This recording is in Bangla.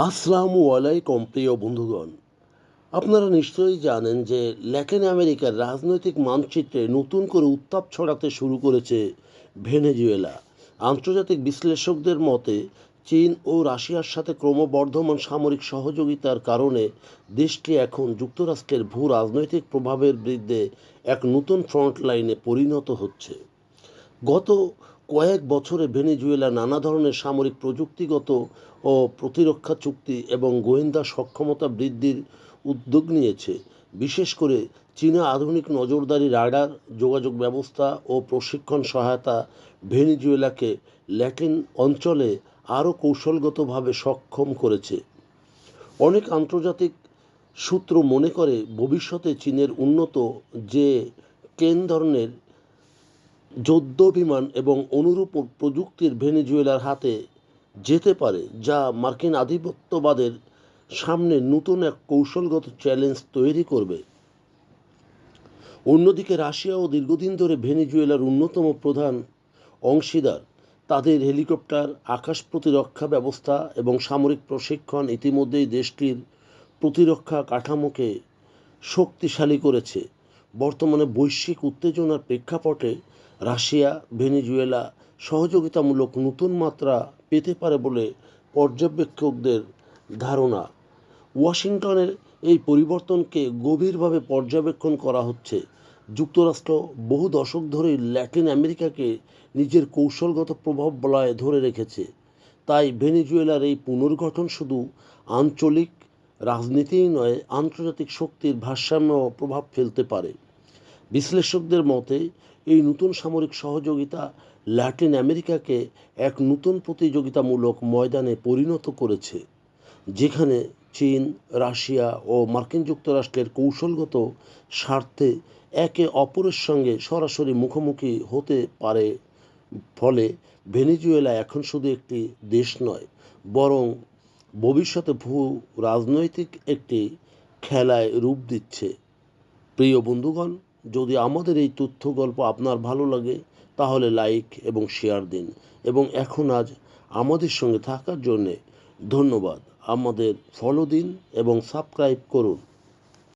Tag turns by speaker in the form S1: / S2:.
S1: আসসালামু আলাইকুম প্রিয় বন্ধুগণ। আপনারা নিশ্চয়ই জানেন যে ল্যাটিন আমেরিকার রাজনৈতিক মানচিত্রে নতুন করে উত্তাপ ছড়াতে শুরু করেছে ভেনেজুয়েলা। আন্তর্জাতিক বিশ্লেষকদের মতে চীন ও রাশিয়ার সাথে ক্রমবর্ধমান সামরিক সহযোগিতার কারণে দেশটি এখন যুক্তরাষ্ট্রের ভূ রাজনৈতিক প্রভাবের বিরুদ্ধে এক নতুন ফ্রন্ট লাইনে পরিণত হচ্ছে। গত কয়েক বছরে ভেনেজুয়েলা নানা ধরনের সামরিক প্রযুক্তিগত ও প্রতিরক্ষা চুক্তি এবং গোয়েন্দা সক্ষমতা বৃদ্ধির উদ্যোগ নিয়েছে। বিশেষ করে চীনা আধুনিক নজরদারি রাডার, যোগাযোগ ব্যবস্থা ও প্রশিক্ষণ সহায়তা ভেনেজুয়েলাকে ল্যাটিন অঞ্চলে আরও কৌশলগতভাবে সক্ষম করেছে। অনেক আন্তর্জাতিক সূত্র মনে করে ভবিষ্যতে চীনের উন্নত যে কেন ধরনের যুদ্ধ বিমান এবং অনুরূপ প্রযুক্তির ভেনেজুয়েলার হাতে যেতে পারে, যা মার্কিন আধিপত্যবাদের সামনে নতুন এক কৌশলগত চ্যালেঞ্জ তৈরি করবে। অন্যদিকে রাশিয়াও দীর্ঘদিন ধরে ভেনেজুয়েলার অন্যতম প্রধান অংশীদার। তাদের হেলিকপ্টার, আকাশ প্রতিরক্ষা ব্যবস্থা এবং সামরিক প্রশিক্ষণ ইতিমধ্যেই দেশটির প্রতিরক্ষা কাঠামোকে শক্তিশালী করেছে। বর্তমানে বৈশ্বিক উত্তেজনার প্রেক্ষাপটে রাশিয়া ভেনেজুয়েলা সহযোগিতামূলক নতুন মাত্রা পেতে পারে বলে পর্যবেক্ষকদের ধারণা। ওয়াশিংটনের এই পরিবর্তনকে গভীরভাবে পর্যবেক্ষণ করা হচ্ছে। যুক্তরাষ্ট্র বহু দশক ধরেই ল্যাটিন আমেরিকাকে নিজের কৌশলগত প্রভাব বলয়ে ধরে রেখেছে। তাই ভেনেজুয়েলার এই পুনর্গঠন শুধু আঞ্চলিক রাজনীতিই নয়, আন্তর্জাতিক শক্তির ভারসাম্য প্রভাব ফেলতে পারে। বিশ্লেষকদের মতে এই নতুন সামরিক সহযোগিতা ল্যাটিন আমেরিকাকে এক নতুন প্রতিযোগিতামূলক ময়দানে পরিণত করেছে, যেখানে চীন, রাশিয়া ও মার্কিন যুক্তরাষ্ট্রের কৌশলগত স্বার্থে একে অপরের সঙ্গে সরাসরি মুখোমুখি হতে পারে। ফলে ভেনেজুয়েলা এখন শুধু একটি দেশ নয়, বরং ভবিষ্যতে ভূ রাজনৈতিক একটি খেলায় রূপ দিচ্ছে। প্রিয় বন্ধুগণ, যদি আমাদের এই তথ্য গল্প আপনার ভালো লাগে তাহলে লাইক এবং শেয়ার দিন, এবং আজ আমাদের সঙ্গে থাকার জন্যে ধন্যবাদ। আমাদের ফলো দিন এবং সাবস্ক্রাইব করুন।